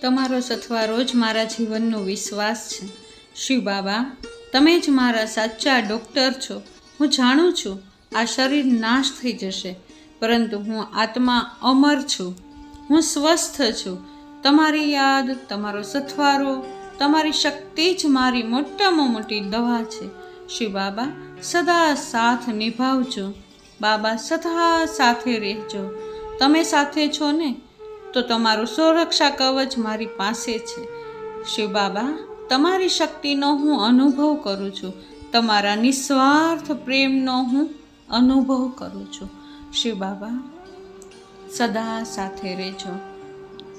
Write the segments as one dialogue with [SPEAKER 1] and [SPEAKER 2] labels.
[SPEAKER 1] તમારો સથવારો જ મારા જીવનનો વિશ્વાસ છે। શિવ બાબા, તમે જ મારા સાચા ડૉક્ટર છો। હું જાણું છું આ શરીર નાશ થઈ જશે, પરંતુ હું આત્મા અમર છું। હું સ્વસ્થ છું। તમારી યાદ, તમારો સથવારો, તમારી શક્તિ જ મારી મોટામાં મોટી દવા છે। શિવ બાબા, સદા સાથ નિભાવજો। બાબા, સદા સાથે રહેજો। તમે સાથે છો ને, તો તમારું સુરક્ષા કવચ મારી પાસે છે। શિવ બાબા, તમારી શક્તિનો હું અનુભવ કરું છું। તમારા નિસ્વાર્થ પ્રેમનો હું અનુભવ કરું છું। શિવ બાબા, સદા સાથે રહેજો।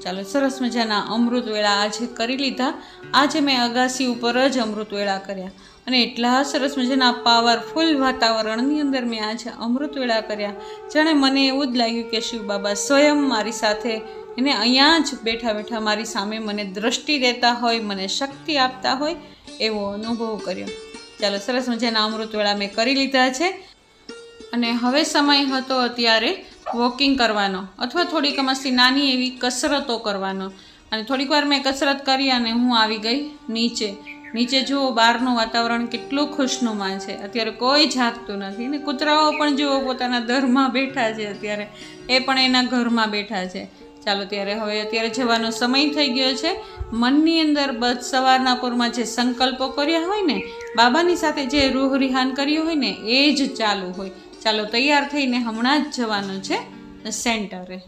[SPEAKER 1] ચાલો, સરસ મજાના અમૃત વેળા આજે કરી લીધા। આજે મેં અગાસી ઉપર જ અમૃત વેળા કર્યા અને એટલા સરસ મજાના પાવરફુલ વાતાવરણની અંદર મેં આજે અમૃત વેળા કર્યા, જાણે મને એવું જ લાગ્યું કે શિવ બાબા સ્વયં મારી સાથે એને અહીંયા જ બેઠા બેઠા મારી સામે મને દ્રષ્ટિ દેતા હોય, મને શક્તિ આપતા હોય એવો અનુભવ કર્યો। ચાલો, સરસ મજાના અમૃત વેળા મેં કરી લીધા છે અને હવે સમય હતો અત્યારે વોકિંગ કરવાનો અથવા થોડીક મસ્તી નાની એવી કસરતો કરવાનો। અને થોડીક વાર મેં કસરત કરી અને હું આવી ગઈ નીચે જુઓ બહારનું વાતાવરણ કેટલું ખુશનુમા છે। અત્યારે કોઈ જાગતું નથી ને કૂતરાઓ પણ જુઓ પોતાના ઘરમાં બેઠા છે, અત્યારે એ પણ એના ઘરમાં બેઠા છે। ચાલો ત્યારે અત્યારે જવાનો સમય થઈ ગયો છે। મનની અંદર બસ સવારના પૂરમાં જે સંકલ્પો કર્યા હોય ને, બાબાની સાથે જે રૂહ રિહાન કર્યું હોય ને, એ જ ચાલુ હોય। ચાલો, તૈયાર થઈને હમણાં જ જવાનું છે સેન્ટરે।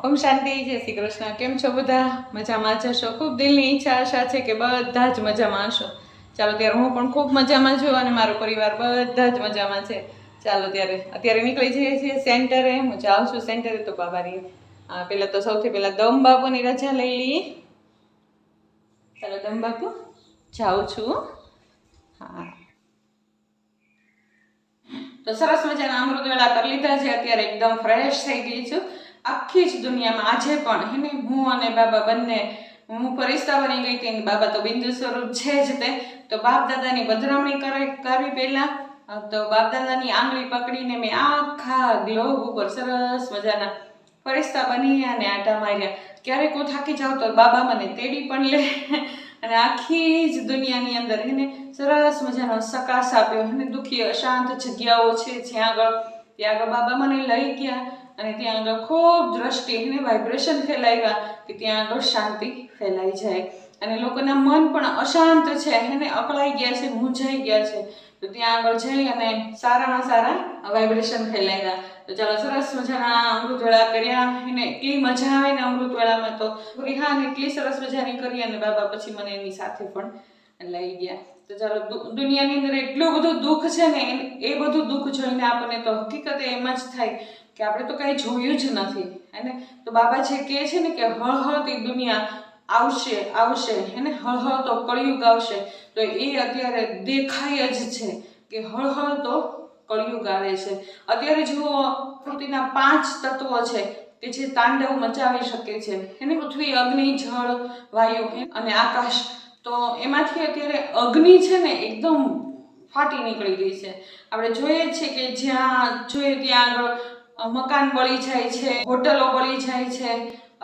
[SPEAKER 1] ઓમ શાંતિ, જય શ્રી કૃષ્ણ। કેમ છો બધા? મજામાં જશો? ખૂબ દિલની ઈચ્છા આશા છે કે બધા જ મજામાં હશો। ચાલો ત્યારે હું પણ ખૂબ મજામાં છું અને મારો પરિવાર બધા જ મજામાં છે। ચાલો ત્યારે અત્યારે નીકળી જઈએ છીએ સેન્ટરે। હું જાઉં છું સેન્ટરે તો બાબાની પહેલાં તો સૌથી પહેલાં દમ બાપુની રજા લઈ લઈએ। ચાલો દમ બાપુ, જાઉં છું। હા, તો સરસ મજાના અમૃત વેળા કરી લીધા છે। અત્યારે એકદમ ફ્રેશ થઈ ગઈ છું। આખી જ દુનિયામાં આજે પણ હે ને હું અને બાબા બંને, હું ફરિશ્તા બની ગઈ હતી, બાબા તો બિંદુ સ્વરૂપ છે જ તે। તો બાપ દાદાની પધરામણી કરી પહેલા તો બાપ દાદાની આંગળી પકડીને મેં આખા ગ્લોબ ઉપર સરસ મજાના ફરિશ્તા બની અને આટા માર્યા। ક્યારેક હું થાકી જાઉં તો બાબા મને તેડી પણ લે અને આખી જ દુનિયાની અંદર એને સરસ મજાનો સકાશ આપ્યો। એને દુઃખી અશાંત જગ્યાઓ છે ત્યાં આગળ બાબા મને લઈ ગયા અને ત્યાં આગળ ખૂબ દ્રષ્ટિ એને વાઇબ્રેશન ફેલાવ્યા કે ત્યાં આગળ શાંતિ ફેલાઈ જાય અને લોકોના મન પણ અશાંત છે, એને અકળાઈ ગયા છે, મૂંઝાઈ ગયા છે, તો ત્યાં આગળ જઈ અને સારામાં સારા વાઇબ્રેશન ફેલાવ્યા। તો ચાલો, સરસ મજાના અમૃત વેળા કર્યા। એને એટલી મજા આવે ને અમૃત વેળામાં તો રિહાન એટલી સરસ મજાની કરી અને બાબા પછી મને એની સાથે પણ લઈ ગયા। તો ચાલો, દુનિયાની અંદર એટલું બધું દુઃખ છે ને, એ બધું દુઃખ જોઈને આપણને તો હકીકતે એમ જ થાય કે આપણે તો કંઈ જોયું જ નથી એને। તો બાબા જે કહે છે ને કે હળહળતી દુનિયા આવશે એને, હળહળતો કળિયુગ આવશે, તો એ અત્યારે દેખાય જ છે કે હળહળતો કળિયુગ આવે છે। અત્યારે જુઓ, પ્રકૃતિના 5 તત્વો છે કે જે તાંડવ મચાવી શકે છે એને, પૃથ્વી, અગ્નિ, જળ, વાયુ અને આકાશ। તો એમાંથી અત્યારે અગ્નિ છે ને એકદમ ફાટી નીકળી ગઈ છે। આપણે જોઈએ છીએ કે જ્યાં જોઈએ ત્યાં આગળ મકાન બળી જાય છે, હોટલો બળી જાય છે,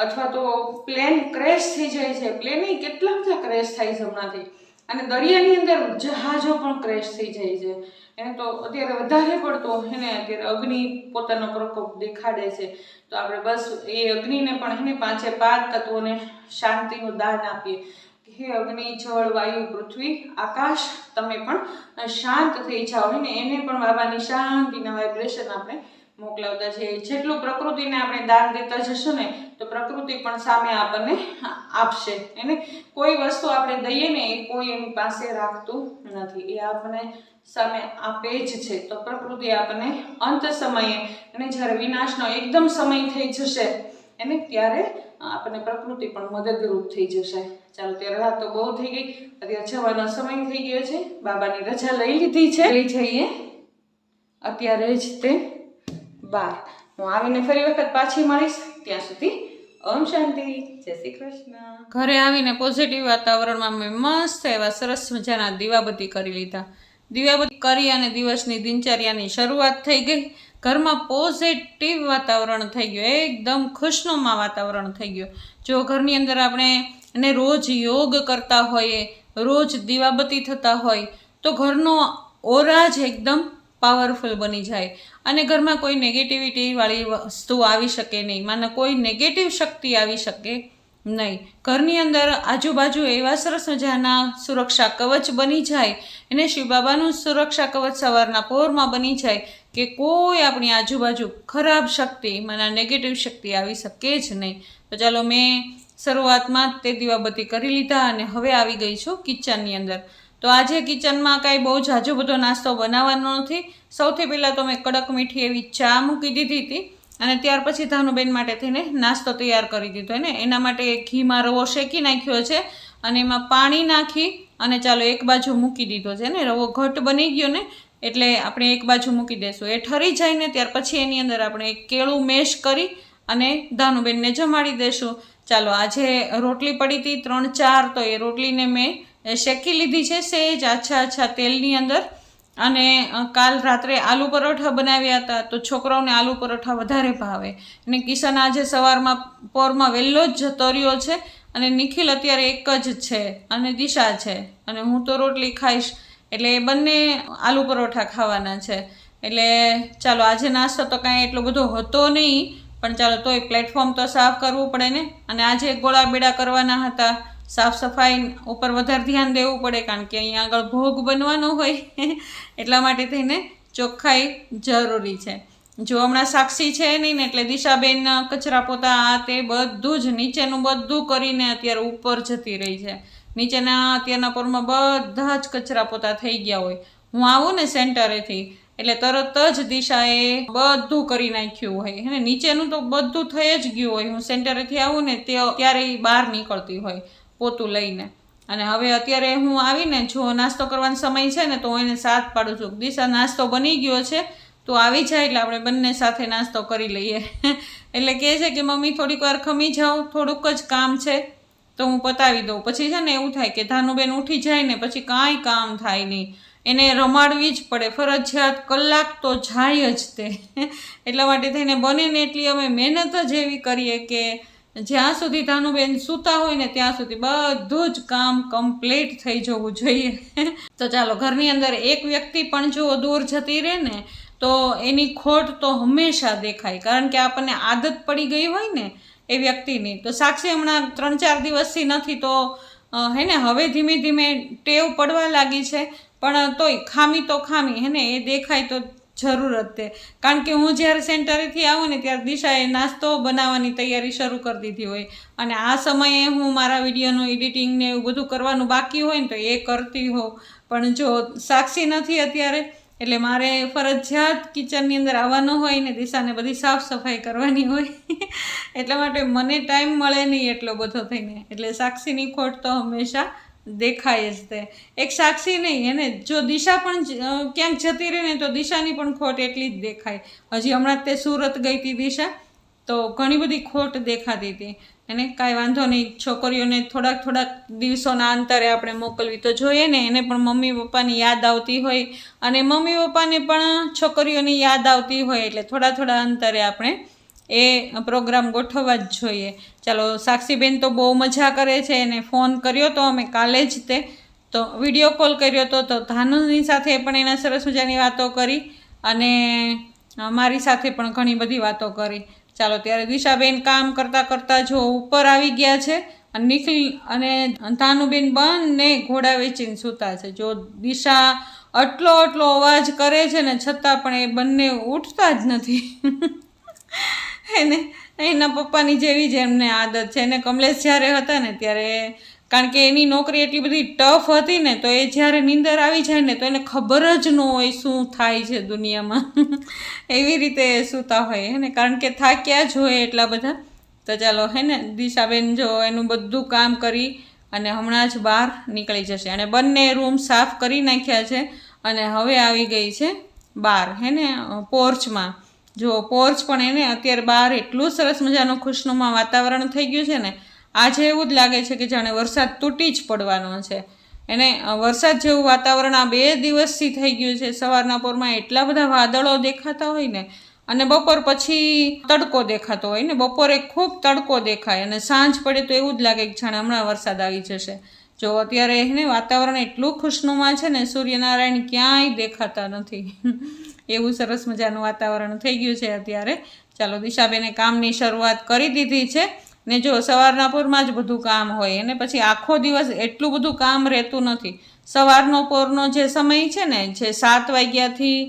[SPEAKER 1] અથવા તો પ્લેન ક્રેશ થઈ જાય છે। પ્લેન કેટલા બધા ક્રેશ થાય છે હમણાંથી, અને દરિયાની અંદર જહાજો પણ ક્રેશ થઈ જાય છે। એને તો અત્યારે વધારે પડતો એને અત્યારે અગ્નિ પોતાનો પ્રકોપ દેખાડે છે। તો આપણે બસ એ અગ્નિને પણ એને 5 તત્વોને શાંતિનું દાન આપીએ કે હે અગ્નિ, જળ, વાયુ, પૃથ્વી, આકાશ, તમે પણ શાંત થઈ જાઓ ને। એને પણ બાબાની શાંતિના વાઇબ્રેશન આપણે મોકલાવતા છે। જેટલું પ્રકૃતિને આપણે દાન દેતા જશું ને, તો પ્રકૃતિ પણ સામે આપણને આપશે એને। કોઈ વસ્તુ આપણે દઈએ ને, એ કોઈ એની પાસે રાખતું નથી, એ આપણને સામે આપે જ છે। તો પ્રકૃતિ આપણને અંત સમયે અને જ્યારે વિનાશનો એકદમ સમય થઈ જશે એને, ત્યારે આપણને પ્રકૃતિ પણ મદદરૂપ થઈ જશે। ચાલો ત્યારે રાત તો બહુ થઈ ગઈ, અત્યારે જવાનો સમય થઈ ગયો છે। બાબાની રજા લઈ લીધી છે, લઈ જઈએ અત્યારે જ તે 12। હું આવીને ફરી વખત પાછી મળીશ, ત્યાં સુધી ઓમ શાંતિ, જય શ્રી કૃષ્ણ। ઘરે આવીને પોઝિટિવ વાતાવરણમાં મેં મસ્ત એવા સરસ મજાના દીવાબત્તી કરી લીધા। દીવાબત્તી કરી અને દિવસની દિનચર્યાની શરૂઆત થઈ ગઈ। ઘરમાં પોઝિટિવ વાતાવરણ થઈ ગયું, એકદમ ખુશનુમા વાતાવરણ થઈ ગયું. જો ઘરની અંદર આપણે એને રોજ યોગ કરતા હોઈએ, રોજ દીવાબત્તી થતા હોય તો ઘરનો ઓરા જ એકદમ પાવરફુલ બની જાય અને ઘરમાં કોઈ નેગેટિવિટી વાળી વસ્તુ આવી શકે નહીં, માનો કોઈ નેગેટિવ શક્તિ આવી શકે નહીં. ઘરની અંદર આજુબાજુ એવા સરસ મજાના સુરક્ષા કવચ બની જાય, એને શિવ બાબાનું સુરક્ષા કવચ સવારના પહોરમાં બની જાય કે કોઈ આપણી આજુબાજુ ખરાબ શક્તિ, માના નેગેટિવ શક્તિ આવી શકે જ નહીં. તો ચાલો મેં શરૂઆતમાં જ તે દીવાબત્તી કરી લીધા અને હવે આવી ગઈ છું કિચનની અંદર. તો આજે કિચનમાં કાંઈ બહુ જાજો બધો નાસ્તો બનાવવાનો નથી. સૌથી પહેલાં તો મેં કડક મીઠી એવી ચા મૂકી દીધી હતી અને ત્યાર પછી ધાનુબેન માટે થઈને નાસ્તો તૈયાર કરી દીધો ને. એના માટે ઘીમાં રવો શેકી નાખ્યો છે અને એમાં પાણી નાખી અને ચાલો એક બાજુ મૂકી દીધો છે ને. રવો ઘટ બની ગયો ને એટલે આપણે એક બાજુ મૂકી દઈશું. એ ઠરી જાય ને ત્યાર પછી એની અંદર આપણે એક કેળું મેશ કરી અને ધાનુબેનને જમાડી દઈશું. ચાલો આજે રોટલી પડી હતી 3-4, તો એ રોટલીને મેં શેકી લીધી છે સહેજ આછા તેલની અંદર. અને કાલ રાત્રે આલુ પરોઠા બનાવ્યા હતા તો છોકરાઓને આલુ પરોઠા વધારે ભાવે અને કિશન આજે સવારમાં પોરમાં વહેલો જ જતો રહ્યો છે અને નિખિલ અત્યારે એક જ છે અને દિશા છે અને હું તો રોટલી ખાઈશ એટલે એ બંને આલુ પરોઠા ખાવાના છે. એટલે ચાલો આજે નાસ્તો તો કાંઈ એટલો બધો હતો નહીં, પણ ચાલો તોય પ્લેટફોર્મ તો સાફ કરવું પડે ને. અને આજે ગોળા બેડા કરવાના હતા, સાફ સફાઈ ઉપર વધારે ધ્યાન દેવું પડે કારણ કે અહીંયા આગળ ભોગ બનવાનો હોય એટલા માટે થઈને ચોખ્ખાઈ જરૂરી છે. જો હમણાં સાક્ષી છે નહીં ને એટલે દિશાબેન કચરા પોતા આ તે બધું જ નીચેનું બધું કરીને અત્યારે ઉપર જતી રહી છે. નીચેના અત્યારના પરમાં બધા જ કચરા પોતા થઈ ગયા હોય. હું આવું ને સેન્ટરેથી એટલે તરત જ દિશાએ બધું કરી નાખ્યું હોય હે. નીચેનું તો બધું થઈ જ ગયું હોય. હું સેન્ટરેથી આવું ને ત્યારે બહાર નીકળતી હોય પોતું લઈને. અને હવે અત્યારે હું આવીને જો નાસ્તો કરવાનો સમય છે ને તો હું એને સાથ પાડું છું, દિશા નાસ્તો બની ગયો છે તો આવી જાય એટલે આપણે બંને સાથે નાસ્તો કરી લઈએ. એટલે કહે છે કે મમ્મી થોડીક વાર ખમી જાઓ, થોડુંક જ કામ છે તો હું પતાવી દઉં. પછી છે ને એવું થાય કે ધાનુબેન ઉઠી જાય ને પછી કાંઈ કામ થાય નહીં, એને રમાડવી જ પડે ફરજિયાત, કલાક તો જાય જ તે. એટલા માટે થઈને બને ને એટલી અમે મહેનત જ એવી કરીએ કે જ્યાં સુધી ધાનુબેન સૂતા હોય ને ત્યાં સુધી બધું જ કામ કમ્પ્લીટ થઈ જવું જોઈએ. તો ચાલો ઘરની અંદર એક વ્યક્તિ પણ જો દૂર જતી રહે ને તો એની ખોટ તો હંમેશા દેખાય, કારણ કે આપણને આદત પડી ગઈ હોય ને એ વ્યક્તિની. તો સાક્ષી હમણાં 3-4 દિવસથી નથી તો હે ને હવે ધીમે ધીમે ટેવ પડવા લાગી છે, પણ તોય ખામી તો ખામી હે ને એ દેખાય તો જરૂરત તે. કારણ કે હું જ્યારે સેન્ટરેથી આવું ને ત્યારે દિશાએ નાસ્તો બનાવવાની તૈયારી શરૂ કરી દીધી હોય અને આ સમયે હું મારા વિડીયોનું એડિટિંગ ને એવું બધું કરવાનું બાકી હોય ને તો એ કરતી હોઉં. પણ જો સાક્ષી નથી અત્યારે એટલે મારે ફરજિયાત કિચનની અંદર આવવાનું હોય ને દિશાને બધી સાફ સફાઈ કરવાની હોય એટલા માટે મને ટાઈમ મળે નહીં એટલો બધો થઈને. એટલે સાક્ષીની ખોટ તો હંમેશા દેખાય જ તે. એક સાક્ષી નહીં એને જો દિશા પણ ક્યાંક જતી રહે ને તો દિશાની પણ ખોટ એટલી જ દેખાય. હજી હમણાં તે સુરત ગઈ હતી દિશા તો ઘણી બધી ખોટ દેખાતી હતી. એને કાંઈ વાંધો નહીં, છોકરીઓને થોડાક દિવસોના અંતરે આપણે મોકલવી તો જોઈએ ને. એને પણ મમ્મી પપ્પાની યાદ આવતી હોય અને મમ્મી પપ્પાને પણ છોકરીઓની યાદ આવતી હોય એટલે થોડા અંતરે આપણે એ પ્રોગ્રામ ગોઠવવા જ જોઈએ. ચાલો સાક્ષીબેન તો બહુ મજા કરે છે, એને ફોન કર્યો તો અમે કાલે જ તે તો વિડીયો કોલ કર્યો તો ધાનુની સાથે પણ એના સરસ મજાની વાતો કરી અને મારી સાથે પણ ઘણી બધી વાતો કરી. ચાલો ત્યારે દિશાબેન કામ કરતાં જો ઉપર આવી ગયા છે અને નિખિલ અને ધાનુબેન બંને ઘોડા વેચીને સૂતા છે. જો દિશા આટલો અવાજ કરે છે ને છતાં પણ એ બંને ઉઠતા જ નથી. એને એના પપ્પાની જેવી જ એમને આદત છે. એને કમલેશ જ્યારે હતા ને ત્યારે કારણ કે એની નોકરી એટલી બધી ટફ હતી ને તો એ જ્યારે નીંદર આવી જાય ને તો એને ખબર જ ન હોય શું થાય છે દુનિયામાં. એવી રીતે સૂતા હોય હે ને, કારણ કે થાક્યા જ હોય એટલા બધા. તો ચાલો હે ને દિશાબેન જો એનું બધું કામ કરી અને હમણાં જ બહાર નીકળી જશે અને બંને રૂમ સાફ કરી નાખ્યા છે અને હવે આવી ગઈ છે બહાર હે ને પોર્ચમાં. જો પોર્ચ પણ એને અત્યારે બહાર એટલું સરસ મજાનું ખુશનુમા વાતાવરણ થઈ ગયું છે ને આજે એવું જ લાગે છે કે જાણે વરસાદ તૂટી જ પડવાનો છે. એને વરસાદ જેવું વાતાવરણ આ 2 દિવસથી થઈ ગયું છે. સવારના પોરમાં એટલા બધા વાદળો દેખાતા હોય ને અને બપોર પછી તડકો દેખાતો હોય ને, બપોરે ખૂબ તડકો દેખાય અને સાંજ પડે તો એવું જ લાગે કે જાણે હમણાં વરસાદ આવી જશે. જો અત્યારે ને વાતાવરણ એટલું ખુશનુમા છે ને, સૂર્યનારાયણ ક્યાંય દેખાતા નથી. એવું સરસ મજાનું વાતાવરણ થઈ ગયું છે અત્યારે. ચાલો, દિશાબેને કામની શરૂઆત કરી દીધી છે ને. જો સવારના પોરમાં જ બધું કામ હોય અને પછી આખો દિવસ એટલું બધું કામ રહેતું નથી. સવારનો પોરનો જે સમય છે ને, જે 7 વાગ્યાથી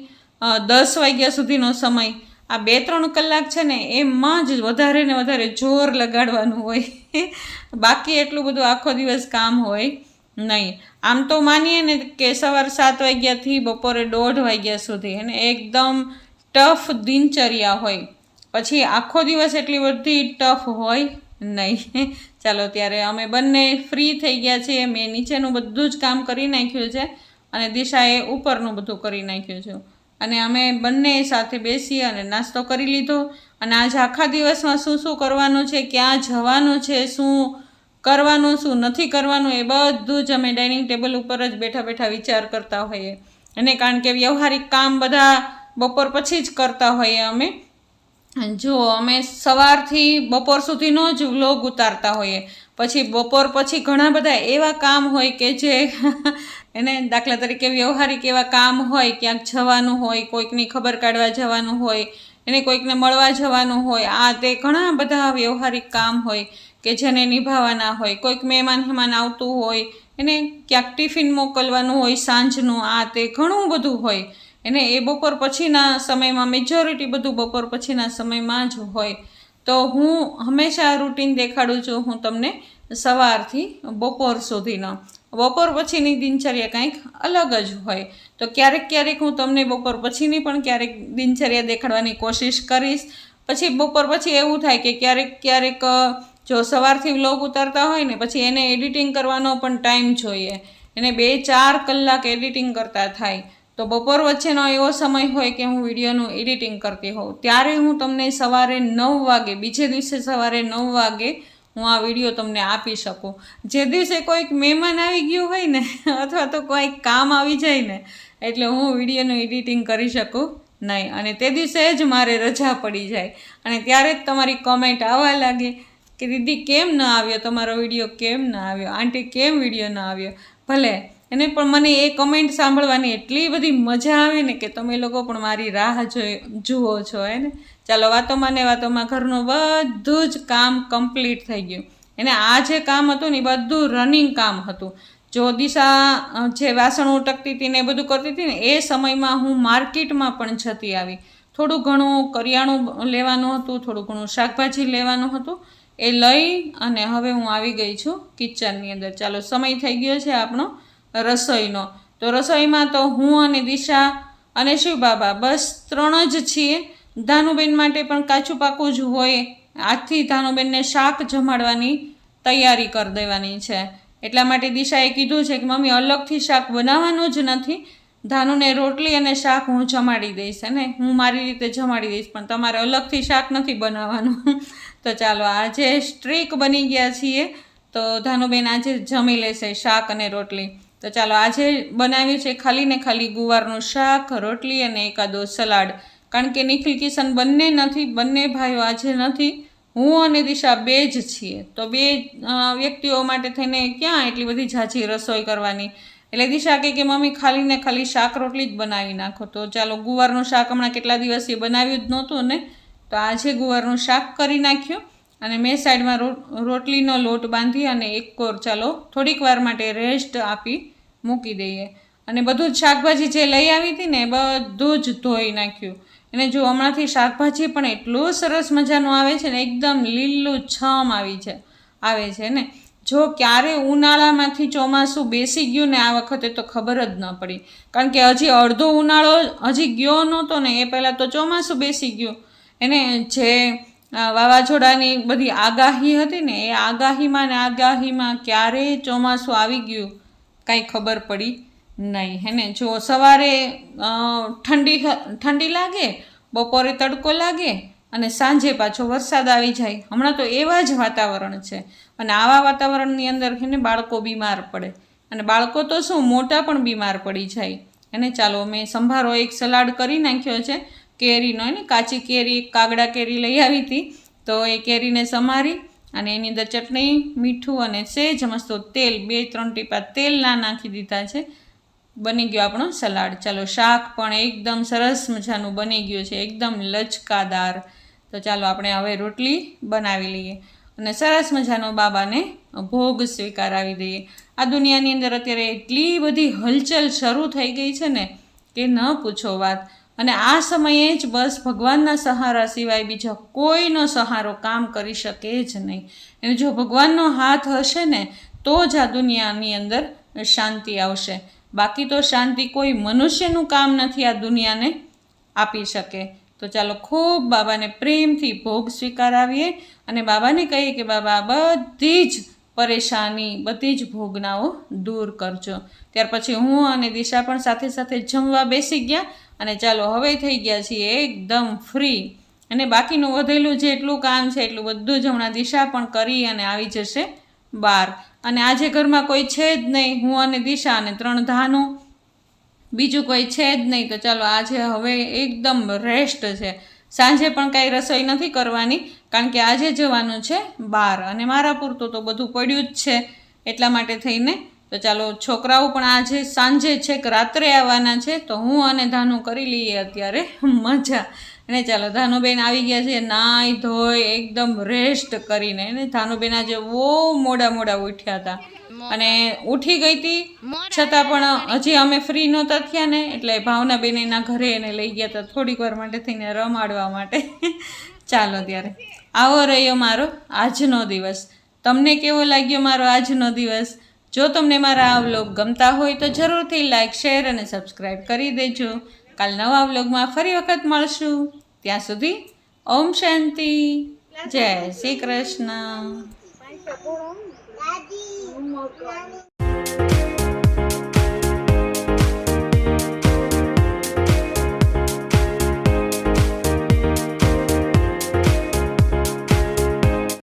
[SPEAKER 1] 10 વાગ્યા સુધીનો સમય, આ 2-3 કલાક છે ને, એમાં જ વધારે ને વધારે જોર લગાડવાનું હોય. બાકી એટલું બધું આખો દિવસ કામ હોય નહીં. આમ તો માનીએ ને કે સવાર 7 વાગ્યાથી બપોરે 1:30 વાગ્યા સુધી અને એકદમ ટફ દિનચર્યા હોય, પછી આખો દિવસ એટલી બધી ટફ હોય નહીં. ચાલો, ત્યારે અમે બંને ફ્રી થઈ ગયા છીએ. મેં નીચેનું બધું જ કામ કરી નાખ્યું છે અને દિશાએ ઉપરનું બધું કરી નાખ્યું છે. અને અમે બંને સાથે બેસી અને નાસ્તો કરી લીધો. અને આજે આખા દિવસમાં શું શું કરવાનું છે, ક્યાં જવાનું છે, શું કરવાનું શું નથી કરવાનું, એ બધું જ અમે ડાઇનિંગ ટેબલ ઉપર જ બેઠા બેઠા વિચાર કરતા હોઈએ. અને કારણ કે વ્યવહારિક કામ બધા બપોર પછી જ કરતા હોઈએ અમે. જો અમે સવારથી બપોર સુધીનો જ વ્લોગ ઉતારતા હોઈએ, પછી બપોર પછી ઘણા બધા એવા કામ હોય કે જે એને દાખલા તરીકે વ્યવહારિક એવા કામ હોય, ક્યાંક જવાનું હોય, કોઈકની ખબર કાઢવા જવાનું હોય, એને કોઈકને મળવા જવાનું હોય, આ તે ઘણા બધા વ્યવહારિક કામ હોય કે જેને નિભાવવાના હોય. કોઈક મહેમાન આવતું હોય, એને ક્યાંક ટિફિન મોકલવાનું હોય સાંજનું, આ તે ઘણું બધું હોય. એને એ બપોર પછીના સમયમાં, મેજોરિટી બધું બપોર પછીના સમયમાં જ હોય. તો હું હંમેશા રૂટીન દેખાડું છું હું તમને સવારથી બપોર સુધીનો. બપોર પછીની દિનચર્યા કંઈક અલગ જ હોય. તો ક્યારેક ક્યારેક હું તમને બપોર પછીની પણ ક્યારેક દિનચર્યા દેખાડવાની કોશિશ કરીશ. પછી બપોર પછી એવું થાય કે ક્યારેક ક્યારેક જો સવારથી વ્લોગ ઉતારતા હોય ને, પછી એને એડિટિંગ કરવાનો પણ ટાઈમ જોઈએ. એને 2-4 કલાક એડિટિંગ કરતા થાય. તો બપોર વચ્ચેનો એવો સમય હોય કે હું વિડીયોનું એડિટિંગ કરતી હોઉં, ત્યારે હું તમને સવારે 9 વાગે, બીજે દિવસે સવારે 9 વાગે હું આ વિડીયો તમને આપી શકું. જે દિવસે કોઈક મહેમાન આવી ગયું હોય ને, અથવા તો કોઈક કામ આવી જાય ને, એટલે હું વિડીયોનું એડિટિંગ કરી શકું નહીં. અને તે દિવસે જ મારે રજા પડી જાય અને ત્યારે જ તમારી કોમેન્ટ આવવા લાગે કે દીદી કેમ ન આવ્યો, તમારો વિડીયો કેમ ન આવ્યો, આંટી કેમ વિડીયો ન આવ્યો. ભલે એને પણ મને એ કમેન્ટ સાંભળવાની એટલી બધી મજા આવે ને કે તમે લોકો પણ મારી રાહ જુઓ છો ને. ચાલો, વાતોમાં ને વાતોમાં ઘરનું બધું જ કામ કમ્પ્લીટ થઈ ગયું. એને આ જે કામ હતું ને એ બધું રનિંગ કામ હતું. જો દિશા જે વાસણ ઉટકતી હતી ને એ બધું કરતી હતી ને, એ સમયમાં હું માર્કેટમાં પણ જતી આવી. થોડું ઘણું કરિયાણું લેવાનું હતું, થોડું ઘણું શાકભાજી લેવાનું હતું, એ લઈ અને હવે હું આવી ગઈ છું કિચનની અંદર. ચાલો, સમય થઈ ગયો છે આપણો રસોઈનો. તો રસોઈમાં તો હું અને દિશા અને શિવ બાબા બસ 3 જ છીએ. ધાનુબેન માટે પણ કાચું પાકું જ હોય. આજથી ધાનુબેનને શાક જમાડવાની તૈયારી કરી દેવાની છે. એટલા માટે દિશાએ કીધું છે કે મમ્મી અલગથી શાક બનાવવાનું જ નથી, ધાનુને રોટલી અને શાક હું જમાડી દઈશ અને હું મારી રીતે જમાડી દઈશ, પણ તમારે અલગથી શાક નથી બનાવવાનું. તો ચાલો, આજે સ્ટ્રીક બની ગયા છીએ. તો ધાનુબેન આજે જમી લેશે શાક અને રોટલી. તો ચાલો, આજે બનાવ્યું છે ખાલી ને ખાલી ગુવારનું શાક, રોટલી અને એકાદો સલાડ. કારણ કે નિખિલ કિશન બંને નથી, બંને ભાઈઓ આજે નથી. હું અને દિશા 2 જ છીએ. તો 2 વ્યક્તિઓ માટે થઈને ક્યાં એટલી બધી ઝાઝી રસોઈ કરવાની. એટલે દિશા કહે કે મમ્મી ખાલી ને ખાલી શાક રોટલી જ બનાવી નાખો. તો ચાલો, ગુવારનું શાક હમણાં કેટલા દિવસથી બનાવ્યું જ નહોતું ને, તો આજે ગુવારનું શાક કરી નાખ્યું. અને મેં સાઈડમાં રોટલીનો લોટ બાંધી અને એક કોર ચાલો થોડીક વાર માટે રેસ્ટ આપી મૂકી દઈએ. અને બધું જ શાકભાજી જે લઈ આવી હતી ને બધું જ ધોઈ નાખ્યું. અને જો હમણાંથી શાકભાજી પણ એટલું સરસ મજાનું આવે છે ને, એકદમ લીલું છમ આવે છે ને. જો ક્યારે ઉનાળામાંથી ચોમાસું બેસી ગયું ને આ વખતે તો ખબર જ ન પડી. કારણ કે હજી અડધો ઉનાળો હજી ગયો નહોતો ને, એ પહેલાં તો ચોમાસું બેસી ગયું. એને જે વાવાઝોડાની બધી આગાહી હતી ને, એ આગાહીમાં ક્યારે ચોમાસું આવી ગયું કાંઈ ખબર પડી નહીં. હે ને, જો સવારે ઠંડી લાગે, બપોરે તડકો લાગે અને સાંજે પાછો વરસાદ આવી જાય. હમણાં તો એવા જ વાતાવરણ છે. અને આવા વાતાવરણની અંદર એને બાળકો બીમાર પડે, અને બાળકો તો શું, મોટા પણ બીમાર પડી જાય. અને ચાલો, મેં સંભારો એક સલાડ કરી નાખ્યો છે. કેરીનો ને કાચી કેરી, કાગડા કેરી લઈ આવી હતી. તો એ કેરીને સમારી અને એની અંદર ચટણી, મીઠું અને સેજ મસ્ત તેલ, 2-3 ટીપા તેલના નાખી દીધા છે. બની ગયો આપણો સલાડ. ચાલો, શાક પણ એકદમ સરસ મજાનું બની ગયું છે, એકદમ લચકાદાર. તો ચાલો આપણે હવે રોટલી બનાવી લઈએ અને સરસ મજાનો બાબાને ભોગ સ્વીકારાવી દઈએ. આ દુનિયાની અંદર અત્યારે એટલી બધી હલચલ શરૂ થઈ ગઈ છે ને કે ન પૂછો વાત. અને આ સમયે જ બસ ભગવાનના સહારા સિવાય બીજા કોઈનો સહારો કામ કરી શકે જ નહીં. અને જો ભગવાનનો હાથ હશે ને તો જ આ દુનિયાની અંદર શાંતિ આવશે. બાકી તો શાંતિ કોઈ મનુષ્યનું કામ નથી આ દુનિયાને આપી શકે. તો ચાલો ખૂબ બાબાને પ્રેમથી ભોગ સ્વીકારાવીએ અને બાબાને કહીએ કે બાબા બધી જ પરેશાની, બધી જ ભોગનાઓ દૂર કરજો. ત્યાર પછી હું અને દિશા પણ સાથે સાથે જમવા બેસી ગયા અને ચાલો હવે થઈ ગયા છીએ એકદમ ફ્રી. અને બાકીનું વધેલું જેટલું કામ છે એટલું બધું જ હમણાં દિશા પણ કરી અને આવી જશે બહાર. અને આજે ઘરમાં કોઈ છે જ નહીં, હું અને દિશા અને 3 ધાનું, બીજું કોઈ છે જ નહીં. તો ચાલો આજે હવે એકદમ રેસ્ટ છે. સાંજે પણ કાંઈ રસોઈ નથી કરવાની કારણ કે આજે જવાનું છે બહાર અને મારા પૂરતું તો બધું પડ્યું જ છે એટલા માટે થઈને. તો ચાલો છોકરાઓ પણ આજે સાંજે છેક રાત્રે આવવાના છે તો હું અને ધાનું કરી લઈએ અત્યારે મજા. અને ચાલો ધાનુબેન આવી ગયા છે નાઈ ધોઈ એકદમ રેસ્ટ કરીને. અને ધાનુબેન આજે બહુ મોડા ઉઠ્યા હતા અને ઉઠી ગઈ હતી છતાં પણ હજી અમે ફ્રી નહોતા થયા ને એટલે ભાવનાબેન એના ઘરે એને લઈ ગયા હતા થોડીક વાર માટે થઈને રમાડવા માટે. ચાલો ત્યારે આવો રહ્યો મારો આજનો દિવસ. તમને કેવો લાગ્યો મારો આજનો દિવસ? જો તમને મારા આ વ્લોગ ગમતા હોય તો જરૂરથી લાઈક, શેર અને સબસ્ક્રાઈબ કરી દેજો. કાલ નવા વ્લોગમાં ફરી વખત મળશું. ત્યાં સુધી ઓમ શાંતિ, જય શ્રી કૃષ્ણ.